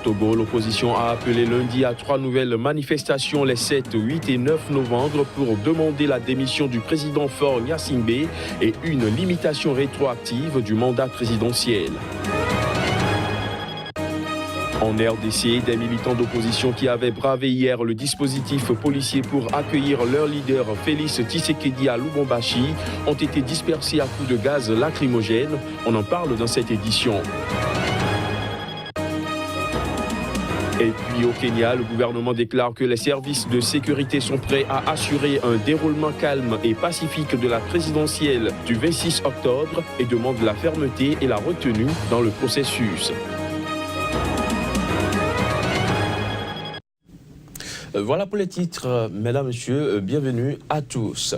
Togo, l'opposition a appelé lundi à 3 nouvelles manifestations les 7, 8 et 9 novembre pour demander la démission du président Faure Gnassingbé et une limitation rétroactive du mandat présidentiel. En RDC, des militants d'opposition qui avaient bravé hier le dispositif policier pour accueillir leur leader Félix Tshisekedi à Lubumbashi ont été dispersés à coups de gaz lacrymogène. On en parle dans cette édition. Et puis au Kenya, le gouvernement déclare que les services de sécurité sont prêts à assurer un déroulement calme et pacifique de la présidentielle du 26 octobre et demande la fermeté et la retenue dans le processus. Voilà pour les titres, mesdames, messieurs, bienvenue à tous.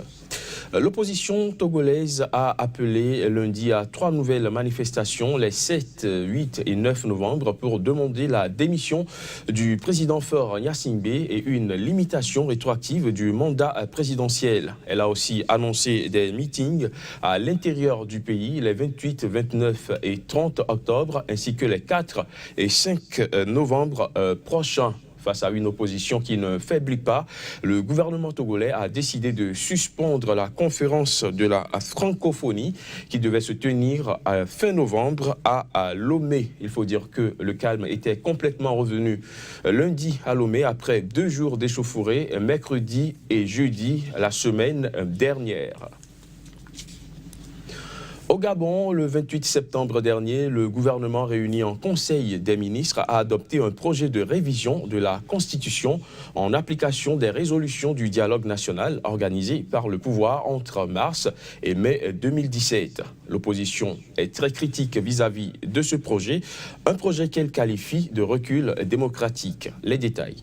L'opposition togolaise a appelé lundi à 3 nouvelles manifestations les 7, 8 et 9 novembre pour demander la démission du président Faure Gnassingbé et une limitation rétroactive du mandat présidentiel. Elle a aussi annoncé des meetings à l'intérieur du pays les 28, 29 et 30 octobre ainsi que les 4 et 5 novembre prochains. Face à une opposition qui ne faiblit pas, le gouvernement togolais a décidé de suspendre la conférence de la francophonie qui devait se tenir à fin novembre à Lomé. Il faut dire que le calme était complètement revenu lundi à Lomé après 2 jours d'échauffourée, mercredi et jeudi la semaine dernière. Au Gabon, le 28 septembre dernier, le gouvernement réuni en Conseil des ministres a adopté un projet de révision de la Constitution en application des résolutions du dialogue national organisé par le pouvoir entre mars et mai 2017. L'opposition est très critique vis-à-vis de ce projet, un projet qu'elle qualifie de recul démocratique. Les détails.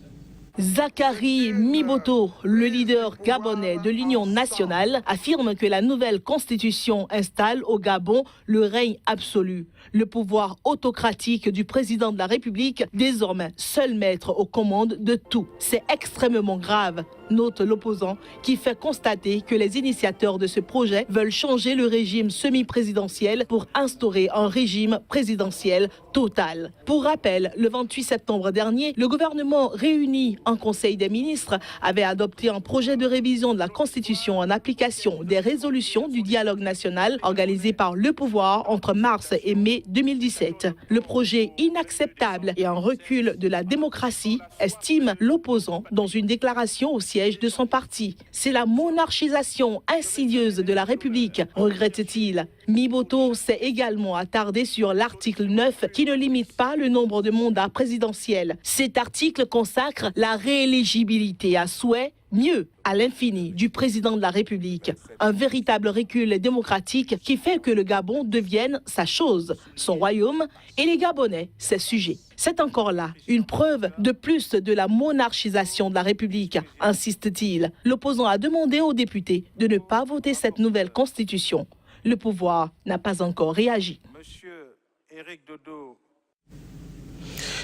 Zachary Miboto, le leader gabonais de l'Union nationale, affirme que la nouvelle constitution installe au Gabon le règne absolu. Le pouvoir autocratique du président de la République, désormais seul maître aux commandes de tout. C'est extrêmement grave, note l'opposant, qui fait constater que les initiateurs de ce projet veulent changer le régime semi-présidentiel pour instaurer un régime présidentiel total. Pour rappel, le 28 septembre dernier, le gouvernement réuni en Conseil des ministres avait adopté un projet de révision de la Constitution en application des résolutions du dialogue national organisé par le pouvoir entre mars et mai 2017. Le projet inacceptable et un recul de la démocratie, estime l'opposant dans une déclaration au siège de son parti. C'est la monarchisation insidieuse de la République, regrette-t-il. Miboto s'est également attardé sur l'article 9 qui ne limite pas le nombre de mandats présidentiels. Cet article consacre la rééligibilité à souhait, mieux, à l'infini, du président de la République. Un véritable recul démocratique qui fait que le Gabon devienne sa chose, son royaume, et les Gabonais, ses sujets. C'est encore là une preuve de plus de la monarchisation de la République, insiste-t-il. L'opposant a demandé aux députés de ne pas voter cette nouvelle constitution. Le pouvoir n'a pas encore réagi. Monsieur Éric Dodo.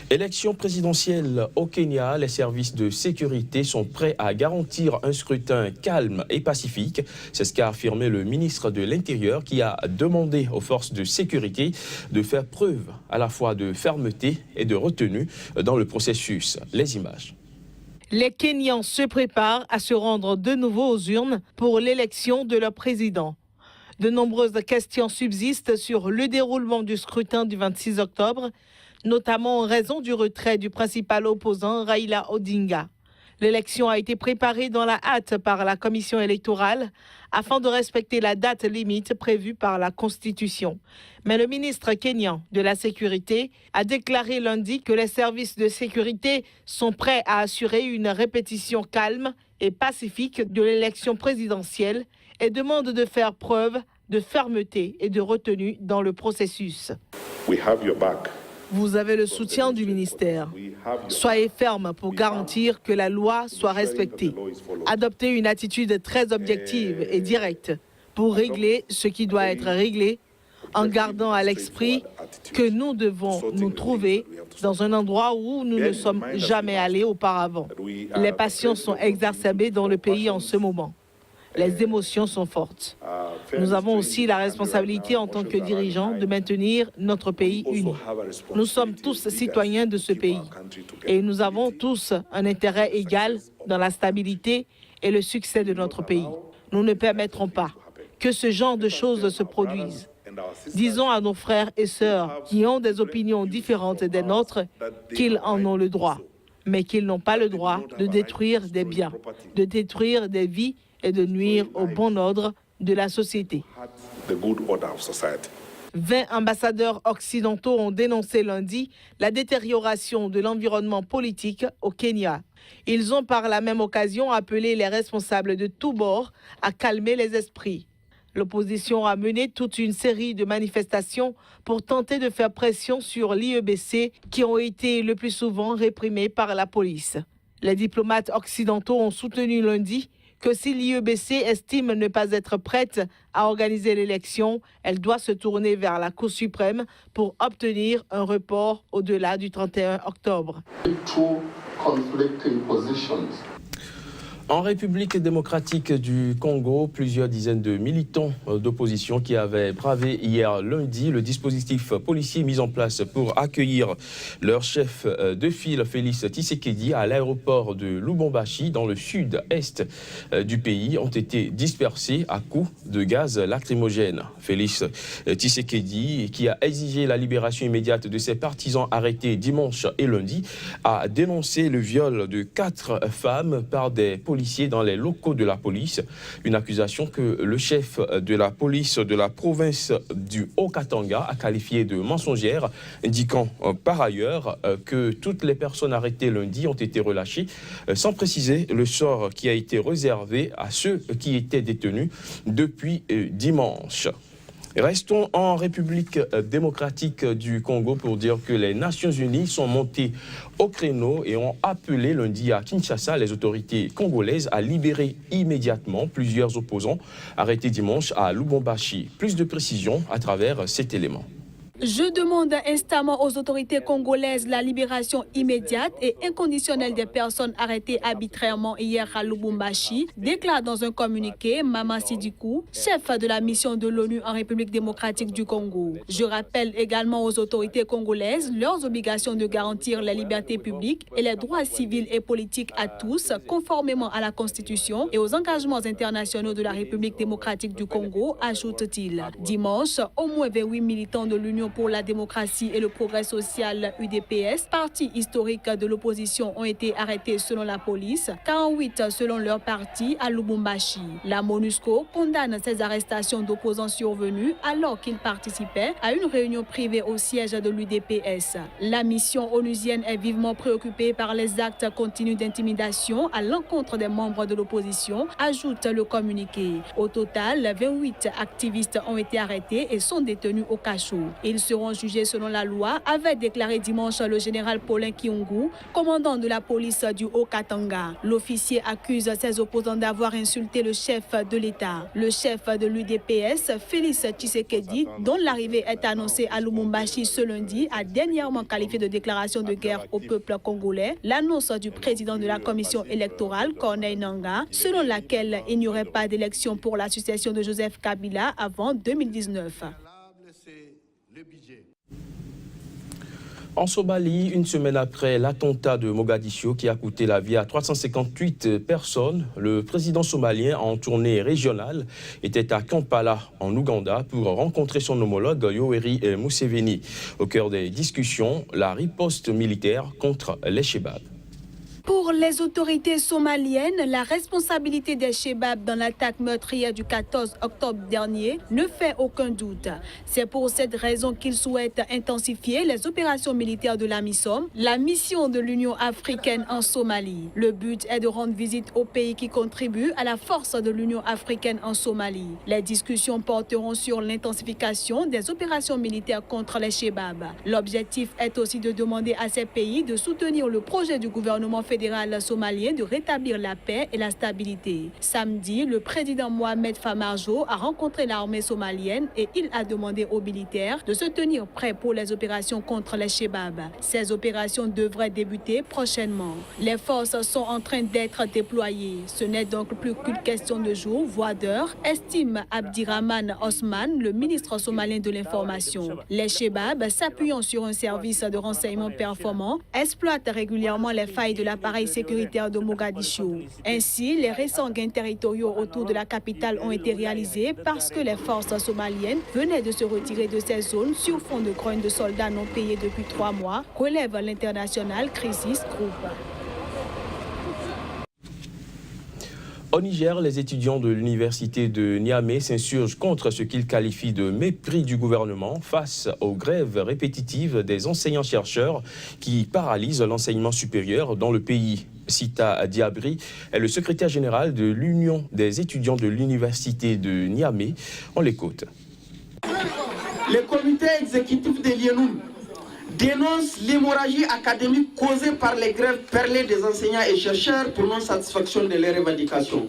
Élection présidentielle au Kenya, les services de sécurité sont prêts à garantir un scrutin calme et pacifique. C'est ce qu'a affirmé le ministre de l'Intérieur qui a demandé aux forces de sécurité de faire preuve à la fois de fermeté et de retenue dans le processus. Les images. Les Kenyans se préparent à se rendre de nouveau aux urnes pour l'élection de leur président. De nombreuses questions subsistent sur le déroulement du scrutin du 26 octobre, notamment en raison du retrait du principal opposant Raila Odinga. L'élection a été préparée dans la hâte par la commission électorale afin de respecter la date limite prévue par la Constitution. Mais le ministre kényan de la Sécurité a déclaré lundi que les services de sécurité sont prêts à assurer une répétition calme et pacifique de l'élection présidentielle et demande de faire preuve de fermeté et de retenue dans le processus. Vous avez le soutien du ministère. Soyez ferme pour garantir que la loi soit respectée. Adoptez une attitude très objective et directe pour régler ce qui doit être réglé, en gardant à l'esprit que nous devons nous trouver dans un endroit où nous ne sommes jamais allés auparavant. Les passions sont exacerbées dans le pays en ce moment. Les émotions sont fortes. Nous avons aussi la responsabilité en tant que dirigeants de maintenir notre pays uni. Nous sommes tous citoyens de ce pays et nous avons tous un intérêt égal dans la stabilité et le succès de notre pays. Nous ne permettrons pas que ce genre de choses se produisent. Disons à nos frères et sœurs qui ont des opinions différentes des nôtres qu'ils en ont le droit, mais qu'ils n'ont pas le droit de détruire des biens, de détruire des vies et de nuire au bon ordre de la société. 20 ambassadeurs occidentaux ont dénoncé lundi la détérioration de l'environnement politique au Kenya. Ils ont par la même occasion appelé les responsables de tous bords à calmer les esprits. L'opposition a mené toute une série de manifestations pour tenter de faire pression sur l'IEBC qui ont été le plus souvent réprimées par la police. Les diplomates occidentaux ont soutenu lundi que si l'IEBC estime ne pas être prête à organiser l'élection, elle doit se tourner vers la Cour suprême pour obtenir un report au-delà du 31 octobre. En République démocratique du Congo, plusieurs dizaines de militants d'opposition qui avaient bravé hier lundi le dispositif policier mis en place pour accueillir leur chef de file, Félix Tshisekedi, à l'aéroport de Lubumbashi, dans le sud-est du pays, ont été dispersés à coups de gaz lacrymogène. Félix Tshisekedi, qui a exigé la libération immédiate de ses partisans arrêtés dimanche et lundi, a dénoncé le viol de 4 femmes par des policiers dans les locaux de la police, une accusation que le chef de la police de la province du Haut-Katanga a qualifiée de mensongère, indiquant par ailleurs que toutes les personnes arrêtées lundi ont été relâchées, sans préciser le sort qui a été réservé à ceux qui étaient détenus depuis dimanche. Restons en République démocratique du Congo pour dire que les Nations Unies sont montées au créneau et ont appelé lundi à Kinshasa les autorités congolaises à libérer immédiatement plusieurs opposants arrêtés dimanche à Lubumbashi. Plus de précisions à travers cet élément. Je demande instamment aux autorités congolaises la libération immédiate et inconditionnelle des personnes arrêtées arbitrairement hier à Lubumbashi, déclare dans un communiqué Maman Sidikou, chef de la mission de l'ONU en République démocratique du Congo. Je rappelle également aux autorités congolaises leurs obligations de garantir les libertés publiques et les droits civils et politiques à tous, conformément à la Constitution et aux engagements internationaux de la République démocratique du Congo, ajoute-t-il. Dimanche, au moins 28 militants de l'Union pour la démocratie et le progrès social UDPS, parti historique de l'opposition, ont été arrêtés selon la police, 48 selon leur parti à Lubumbashi. La MONUSCO condamne ces arrestations d'opposants survenus alors qu'ils participaient à une réunion privée au siège de l'UDPS. La mission onusienne est vivement préoccupée par les actes continus d'intimidation à l'encontre des membres de l'opposition, ajoute le communiqué. Au total, 28 activistes ont été arrêtés et sont détenus au cachot. Ils seront jugés selon la loi, avait déclaré dimanche le général Paulin Kyungu, commandant de la police du Haut-Katanga. L'officier accuse ses opposants d'avoir insulté le chef de l'État. Le chef de l'UDPS, Félix Tshisekedi, dont l'arrivée est annoncée à Lubumbashi ce lundi, a dernièrement qualifié de déclaration de guerre au peuple congolais l'annonce du président de la commission électorale, Corneille Nangaa, selon laquelle il n'y aurait pas d'élection pour la succession de Joseph Kabila avant 2019. En Somalie, une semaine après l'attentat de Mogadiscio qui a coûté la vie à 358 personnes, le président somalien en tournée régionale était à Kampala, en Ouganda, pour rencontrer son homologue Yoweri Museveni. Au cœur des discussions, la riposte militaire contre les Chebabs. Pour les autorités somaliennes, la responsabilité des Chebabs dans l'attaque meurtrière du 14 octobre dernier ne fait aucun doute. C'est pour cette raison qu'ils souhaitent intensifier les opérations militaires de l'AMISOM, la mission de l'Union africaine en Somalie. Le but est de rendre visite aux pays qui contribuent à la force de l'Union africaine en Somalie. Les discussions porteront sur l'intensification des opérations militaires contre les Chebabs. L'objectif est aussi de demander à ces pays de soutenir le projet du gouvernement fédéral somalien de rétablir la paix et la stabilité. Samedi, le président Mohamed Farmajo a rencontré l'armée somalienne et il a demandé aux militaires de se tenir prêts pour les opérations contre les Chebabs. Ces opérations devraient débuter prochainement. Les forces sont en train d'être déployées. Ce n'est donc plus qu'une question de jours, voire d'heures, estime Abdirahman Osman, le ministre somalien de l'information. Les Chebabs, s'appuyant sur un service de renseignement performant, exploitent régulièrement les failles de l'appareil sécuritaire de Mogadiscio. Ainsi, les récents gains territoriaux autour de la capitale ont été réalisés parce que les forces somaliennes venaient de se retirer de ces zones sur fond de grogne de soldats non payés depuis 3 mois, relève l'International Crisis Group. Au Niger, les étudiants de l'université de Niamey s'insurgent contre ce qu'ils qualifient de mépris du gouvernement face aux grèves répétitives des enseignants-chercheurs qui paralysent l'enseignement supérieur dans le pays. Sita Diabri est le secrétaire général de l'Union des étudiants de l'université de Niamey. On l'écoute. Le comité exécutif de l'IENUM dénonce l'hémorragie académique causée par les grèves perlées des enseignants et chercheurs pour non-satisfaction de leurs revendications.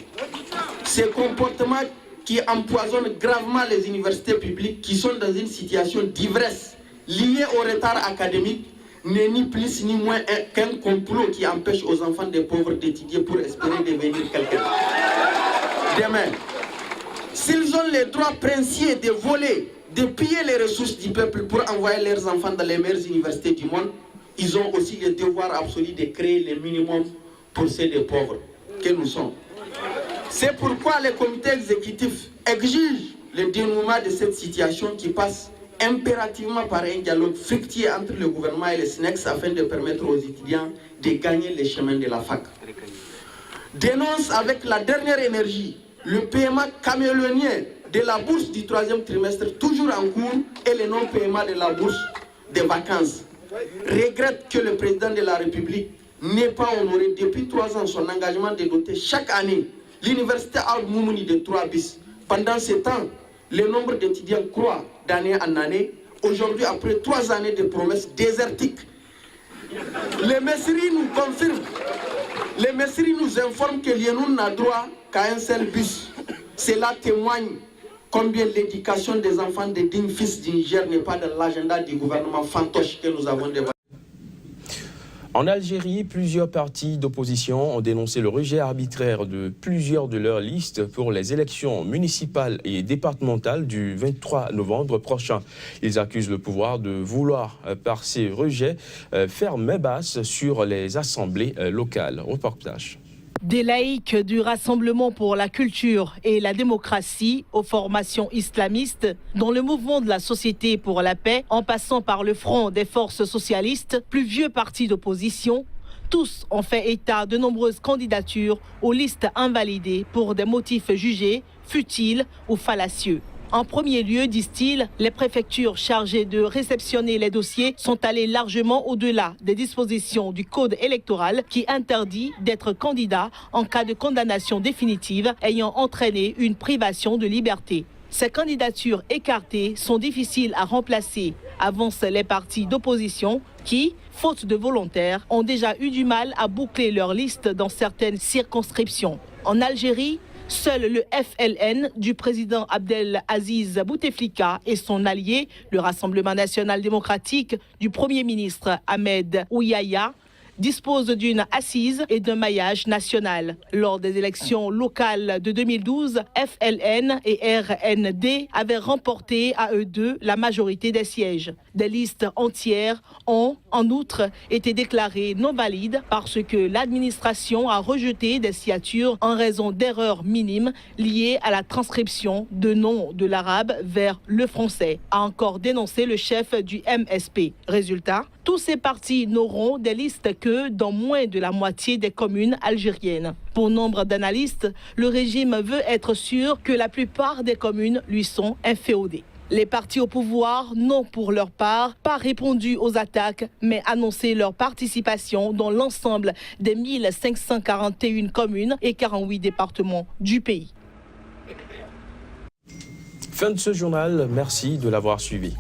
Ces comportements qui empoisonnent gravement les universités publiques qui sont dans une situation d'ivresse liée au retard académique n'est ni plus ni moins qu'un complot qui empêche aux enfants des pauvres d'étudier pour espérer devenir quelqu'un. Demain, s'ils ont les droits princiers de voler, de piller les ressources du peuple pour envoyer leurs enfants dans les meilleures universités du monde, ils ont aussi le devoir absolu de créer le minimum pour ceux des pauvres que nous sommes. C'est pourquoi le comité exécutif exige le dénouement de cette situation qui passe impérativement par un dialogue fructueux entre le gouvernement et les SNEX afin de permettre aux étudiants de gagner les chemins de la fac. Dénonce avec la dernière énergie le paiement caméléonien de la bourse du 3e trimestre toujours en cours et le non-paiement de la bourse des vacances. Regrette que le président de la République n'ait pas honoré depuis 3 ans son engagement de doter chaque année l'université Al-Moumouni de 3 bis. Pendant ce temps, le nombre d'étudiants croît d'année en année. Aujourd'hui, après 3 années de promesses désertiques, les Messiri nous confirment, les Messiri nous informent que l'IENUM n'a droit qu'à un seul bus. Cela témoigne combien l'éducation des enfants des dignes fils du Niger n'est pas dans l'agenda du gouvernement fantoche que nous avons dévoilé. En Algérie, plusieurs partis d'opposition ont dénoncé le rejet arbitraire de plusieurs de leurs listes pour les élections municipales et départementales du 23 novembre prochain. Ils accusent le pouvoir de vouloir, par ces rejets, faire main basse sur les assemblées locales. Reportage. Des laïcs du Rassemblement pour la culture et la démocratie aux formations islamistes, dans le mouvement de la Société pour la paix, en passant par le Front des forces socialistes, plus vieux partis d'opposition, tous ont fait état de nombreuses candidatures aux listes invalidées pour des motifs jugés futiles ou fallacieux. En premier lieu, disent-ils, les préfectures chargées de réceptionner les dossiers sont allées largement au-delà des dispositions du code électoral qui interdit d'être candidat en cas de condamnation définitive ayant entraîné une privation de liberté. Ces candidatures écartées sont difficiles à remplacer, avancent les partis d'opposition qui, faute de volontaires, ont déjà eu du mal à boucler leur liste dans certaines circonscriptions. En Algérie, seul le FLN du président Abdelaziz Bouteflika et son allié, le Rassemblement national démocratique du Premier ministre Ahmed Ouyaya, disposent d'une assise et d'un maillage national. Lors des élections locales de 2012, FLN et RND avaient remporté à eux deux la majorité des sièges. Des listes entières ont, en outre, été déclarées non valides parce que l'administration a rejeté des signatures en raison d'erreurs minimes liées à la transcription de noms de l'arabe vers le français, a encore dénoncé le chef du MSP. Résultat, tous ces partis n'auront des listes que dans moins de la moitié des communes algériennes. Pour nombre d'analystes, le régime veut être sûr que la plupart des communes lui sont inféodées. Les partis au pouvoir n'ont pour leur part pas répondu aux attaques, mais annoncé leur participation dans l'ensemble des 1541 communes et 48 départements du pays. Fin de ce journal, merci de l'avoir suivi.